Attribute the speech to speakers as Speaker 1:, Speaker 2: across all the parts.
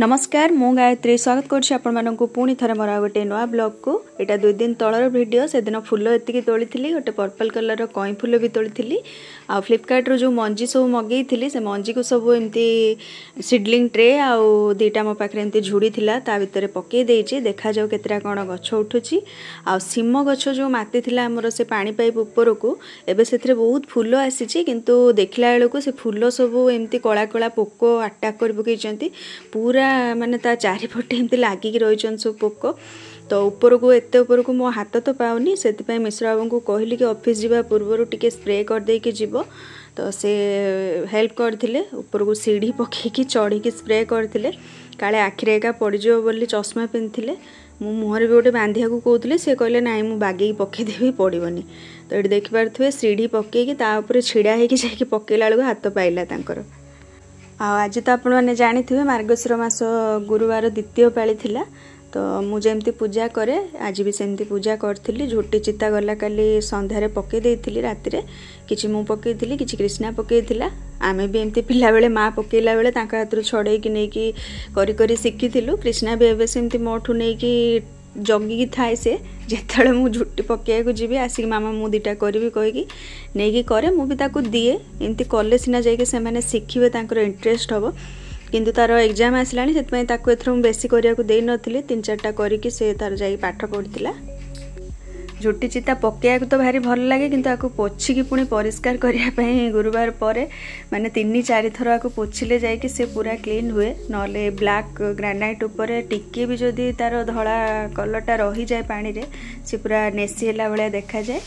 Speaker 1: नमस्कार मु गायत्री स्वागत करछि आपण माननकु पुणी थरे मोर गोटे नवा ब्लॉग को एटा 2 दिन तळर वीडियो से दिन फूल एतिकी तोली थिली गोटे पर्पल कलर रो कई फूल भी तोली थिली आ फ्लिपकार्ट रो जो मंजी सब मगई थिली से मंजी को सब एमती सीडलिंग ट्रे आ दुटा मो पाखरे एमती झुड़ी थिला ता भितरे पके देइछि देखा जाऊ केतरा कोन गछ उठुछि आ सिम गछ जो माटी थिला हमर से पानी पाइप ऊपर को एबे सेथरे बहुत फूल आसीछि किंतु देखला बेलको से फूल सब एमती कळा कळा पोको अटैक कर पकेइचंती पूरा माने ता चारिपटे एमती लागिक रहिचन सब पोक तो ऊपर को एते ऊपर को मो हाथ तो पाउनी सेति पय मिश्रा बाबू को कहली कि ऑफिस जीवा पूर्व टिके स्प्रे कर दे के जीवो तो से हेल्प करथिले ऊपर को सीढ़ी पके की चढ़ी की स्प्रे करथिले काले आखिरे एका पड़ जो बोली चश्मा पिनथिले मु मुहर भी गोटे बांधिया को कहउतले से कहले नाइ मु बागी पके देबी पड़िबनी तो एठी देखि पारथुए सीढ़ी पके की ता ऊपर छिड़ा हे की जाय की पकेला बेलको हाथ पाइला तांकर आज तो आपण मैंने जानी थे मार्गशीर मास गुरुवार द्वितीय पाली थिला तो मुझे पूजा करे आज भी सेमती पूजा करी झोटी चिता गला काली संध्यारे पके देइथिली रातिरे किछि मु पके थिली किछि कृष्णा पके थिला आमे भी एमती पिला बेले माँ पकेला बेले तांका हाथरु छड़े की नहीं की करी करी शिखिथिलु कृष्णा भी एबे सेमती मोठु नहीं की जगिकी थाए से जेतले मु झुट्टी पकेया को जीवी आसिक मामा मु दिटा करबी कहिकी नेकी करे मु भी ताको दिए एंती कॉलेज सिना जाके से माने शिखिबे तांकर इंटरेस्ट हबो किंतु तार एग्जाम आसलानी सेत पय ताको एथरो बेसी करिया को देई नथिले 3-4टा करिकी से तार जाई पाठ पढितिला झुट्टी चिता पकेया को तो भारी भल लगे किंतु आको पोछि की पुणी परिष्कार करिया पय गुरुवार परे माने 3-4 थर आको पोछिले जाय कि से पूरा क्लीन हुए नले ब्लैक ग्रेनाइट ऊपर टिके भी जदी तार धळा कलरटा रही जाय पानी रे से पूरा नेसी हला बळे देखा जाय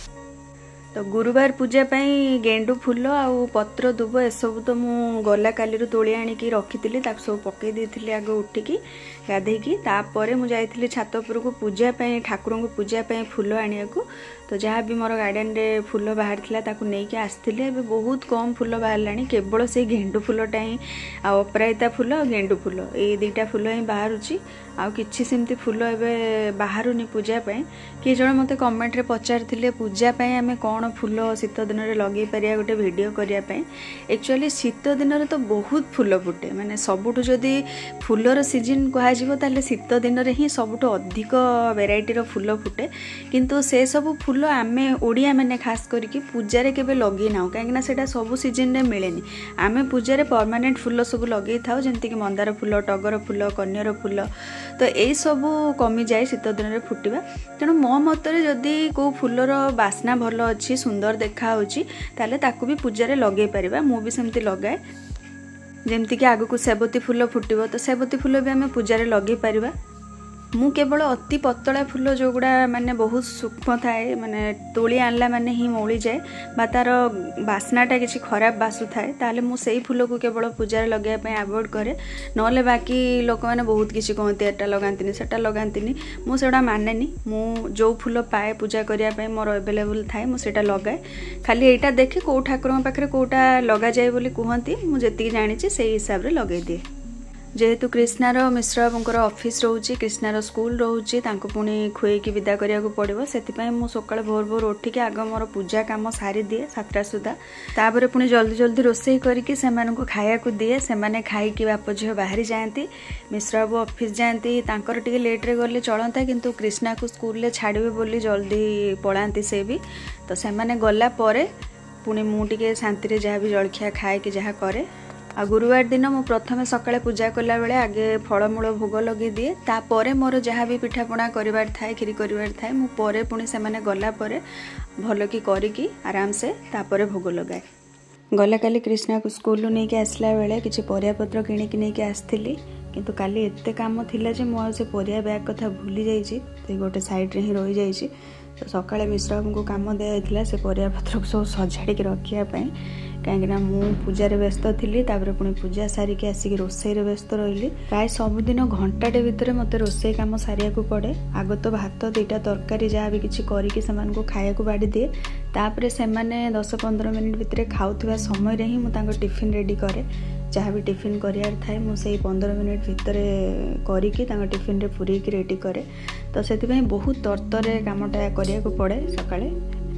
Speaker 1: तो गुरुवार पूजा पाई गेंडू फूल आ पत्र दुब ए सब तो मु गला काली रो तोली आनी की रखितिली ताक सब पके देथिली आगे उठिकी गाधे की तापरे मु जाइथिली छात ऊपर को पूजा पाई ठाकुर को पूजा पाई फूल आनिया को तो जहाँ भी मोर गार्डन रे फूल बाहर थिला ताकू नहीं के आस्थिले एबे बहुत कम फूल बाहरलानी केवल से गेंडू फूलटा ही आ अपराजिता फूल गेंडू फूल ए दुटा फूल ही बाहरुची आ किछि सेमती फूल एबे बाहरुनी पूजा पाई कि जण मते कमेंट रे पचारथिले पूजा पाई हमें कोन फूल शीत दिन रे लगे परिया गोटे वीडियो करिया पाई एक्चुअली शीत दिन रे तो बहुत फूल फुटे माने सबुठु जदी फूलर सीजन कहा जिवो ताले शीत दिन रे ही सबुठु अधिक वेराइटी रो फूल फुटे किंतु से सब फूल आमे ओडिया माने खास करके पूजा रे केबे लगे ना काहेकि सेटा सब सीजन रे मिलेनी आमे पूजा रे परमानेंट फूल सब लगे थाउ जेंति कि मंदार फूल टगर फूल कन्यार फूल तो यही सब कमी जाए शीत दिन रे फुटिबा तेणु मो मतरे जदि को फूलर बास्ना भल अच्छी सुंदर देखा होची ताले ताकू भी पूजा रे लगे परिबा मु भी सेमती लगाए जेमती कि आगु को सेबती फूल फुटिबो तो सेबती फूल भी आमे पूजा रे लगे परिबा मु केवल अति पतला फूल जो गुड़ा माने बहुत सूक्ष्म थाए माने तोली आनला माने ही मौली जाए बा तार बास्नाटा किसी खराब बासु थाए ताले मु सेई फूल को केवल पूजा रे लगाय पय अवॉइड करे नले बाकी लोक माने बहुत किसी कहते एटा लगांतिनी सेटा लगांतिनी मु सेडा मानेनी मु जो फूल पाए पूजा करिया पय मोर अवेलेबल थाए मु सेटा लगाए खाली एटा देखे को ठाकुर पाखरे कोटा लगा जाय बोली कहंती मु जेति जानि छि सेई हिसाब रे लगाय दिए जेहेतु कृष्णार मिश्रा बाबूर ऑफिस रोचे कृष्णार स्कूल रोचे पुणी खुए की विदा करिया को पड़ो से सकाल भोर भोर उठिक आग मोर पूजा काम सारी दिए 7टा सुधा तापर पुणी जल्दी जल्दी रोषे करके खाया को दिए से खाई बाप झील बाहरी जाती मिश्रा बाबू ऑफिस जाती टे लेट्रे गले चलता किंतु कृष्णा को स्कूल ले छाड़े बोली जल्दी पलांती से भी तो से गला पुणी मुझे शांति जहाँ भी जलखिया खाए कि जहाँ करे आ गुरुवार दिन मु प्रथम सकाळे पूजा कला बेले आगे फलमूल भोग लगे दिए तापर मोर जहाँ भी पिठापणा करिवार थाए खीरी करिवार थाए मु परे पुणी से गला परे भल की करिकी आराम से तापर भोग लगाए गला काली कृष्णा को स्कूल नहीं के आसला बेले किछि परिया पत्र किनिकी नहीं के आसथिली किंतु काली एते काम थिला जे मो से परिया बैग कथा भूली जाइछि ते गोटे साइड रे ही रही जाइछि तो सकाळे मिश्रा को काम दिया से परिया पत्र को सब सजाड़ी रखिया कहीं मु पूजार व्यस्त थी पुणी पूजा सारिकी आसिक रोषे व्यस्त रही प्राय सबुदिन घंटाटे भितर मत रोषे कम सारिया को पड़े। आग तो भात 2टा तरकारी जहाँ भी किसी करके खाया बाड़ी दिए तापर से 10-15 मिनिट भितर खाऊा समय ही मुझे टिफिन रेडी करे जहाँ भी टिफिन करार थाए मुझे 15 मिनिट भितर करके टिफिन रे पूरेक रेडी करे। तो से बहुत तरतरे कामटा करने पड़े सका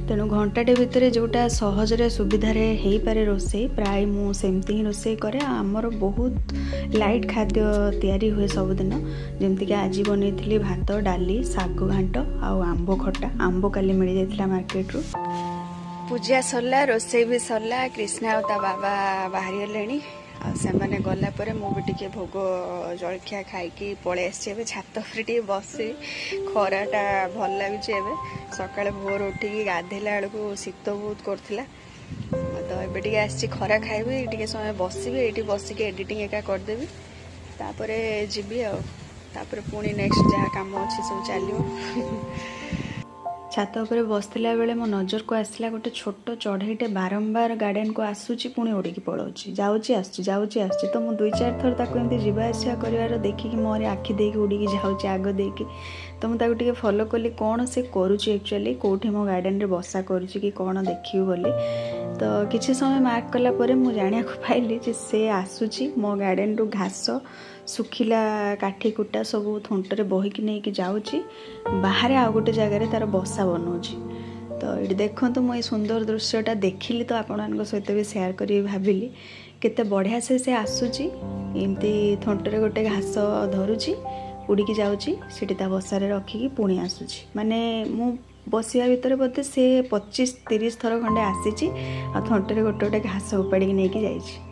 Speaker 1: तेणु घंटाटे भितर जोटा सहजरे सुविधारे हो पारे रोषे प्राय मुझे ही रोषे करे। आमर बहुत लाइट खाद्य तैयारी हुए सबुदिन जमती आज बनई भात डाली साग घांट आंब खटा आंब काली मिल जाता मार्केट रू। पूजा सरला रोषे भी सरला कृष्णा और ता बाबा बाहरी गले आने गलापर मुझे भोग जलखिया खाई पलि आसी छात पर बसी खराटा भल लगे सका भोर उठिकी गाधेला बेलू शीत बहुत करता तो ये आसी खरा खाइबी टे समय बसबी ये बसिक एडिटिंग एका करदेवी तापर जीवी आपर पुणी नेक्स्ट जहाँ कम अच्छे सब चलो। छात उपर बसला बेले मो नजर को आसला गोटे छोट चढ़ईटे बारंबार गार्डन को आसूची पुणी उड़ीकी पलाऊँ जाऊँगी आसूँ तो मुझे 2-4 थर ताको एमती जीवा आसिया कर देखिकी मोर आखि देकी उड़ीकी जाऊँगी आग देकी तो मुझे टे फॉलो कली कौन से करुच्ची एक्चुअली कौटी मो गार्डन रे बसा करुच्ची कि कौन देखिए बोली तो किसी समय मार्क कला परे मु जानिया को पाइली जे से आसूची मो गार्डन रू घास सुखिला काठी कुटा सब थंटरे बहिकी नहीं जाऊँगी बाहर आउ गोटे जगार तार बसा बनाऊँगी। तो ये देखो तो मुझे सुंदर दृश्यटा देखिली तो आपण सहित भी शेयर करी भाविली केते बढ़िया से आसूची एमती थंटरे गोटे घास धरुची उड़ीकी जाऊँगी सीटी ता बसारे रखिकी पुणी आसूची माने मु बसिया भितर बोधे से 25-30 थर खंडे आसी थंटरे गोटे गोटे घास उपाड़ी नहीं जाइए।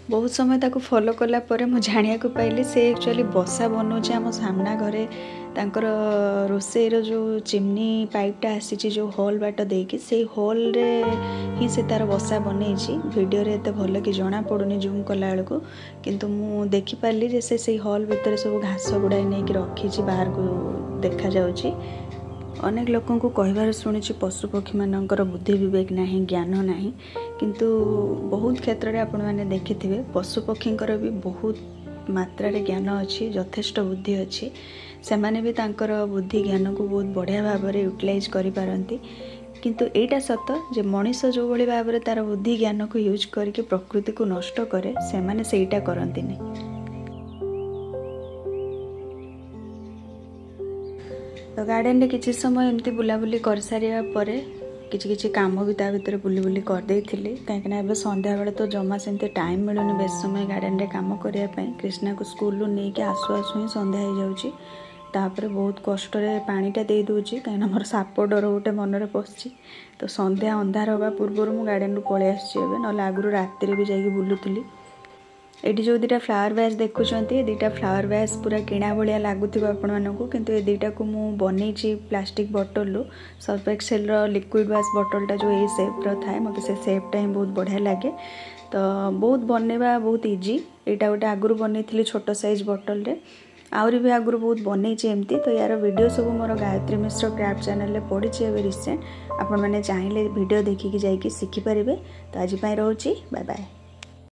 Speaker 1: बहुत समय ताको फॉलो कला परे मु जानिया को पाइली से एक्चुअली बसा बनाऊे आम सामना घरे तांकर रोषेर जो चिमनी पाइपटा आसी जो होल बाट देकी से होल रे ही से तार बसा बनई वीडियो रे एते भल कि जना पड़ुनी जूम कला बेलू किंतु मु देखि पारली जे से हॉल भितर सब घास गुड़ाई नहीं कि रखी बाहर को देखा जाउची। अनेक लोकों को कहबार शुणी पशुपक्षी मानकर बुद्धि विवेक नाही ज्ञान नाही किंतु बहुत क्षेत्र में आपण मैंने देखिथिबे पशुपक्षींकर भी बहुत मात्रा रे ज्ञान अच्छी यथेष्ट बुद्धि अच्छी से माने भी तांकर बुद्धि ज्ञान को बहुत बढ़िया भाव में यूटिलाइज करि पारंती किंतु एटा सत जे मनीष जो भली भाव में तार बुद्धि ज्ञान को यूज करके प्रकृति को नष्ट करे से माने सेटा करंतिनी। तो गार्डन रे किसी समय एमती बुलाबुली कर सारिया परे किछि काम भी ता भीतर बुली बुली कर देइथिली काहेकना एबे संध्या बेले तो जमा सेमते टाइम मिलुनी बेस समय गार्डन रे काम करिया पई कृष्णा को स्कूल लो नहीं के आसु आसु ही संध्या हो जाउची तापर बहुत कष्ट रे पानीटा दे दूची काहेना मोर साप डर गोटे मन रे पसची तो संध्या अंधार होबा पूर्व मु गार्डन रो पळे आसी एबे न लागुरु रात्रि रे भी जाई बुलुतली। एटी जो 2टा फ्लावर वैस देखुंत 2टा फ्लावर वैस पूरा किणा भाया लगुव आपको किंतु ये 2टा को मु बनई प्लास्टिक बटल सर्फ एक्सेल लिक्विड वाश बटलटा जो ये सेप्र थाए मत से सेप्टा ही बहुत बढ़िया लगे तो बहुत बनवा बहुत इजी यहाँ गोटे आगुरी बनई छोट साइज बटल रे आहरी भी आगुरी बहुत बनई एमती तो यार वीडियो सब मोर गायत्री मिश्र क्राफ्ट चैनल में पड़ी रिसेंट आपण मैंने चाहिए वीडियो देखिकी जाइए शिखिपारे। तो आज रोचे बाय बाय।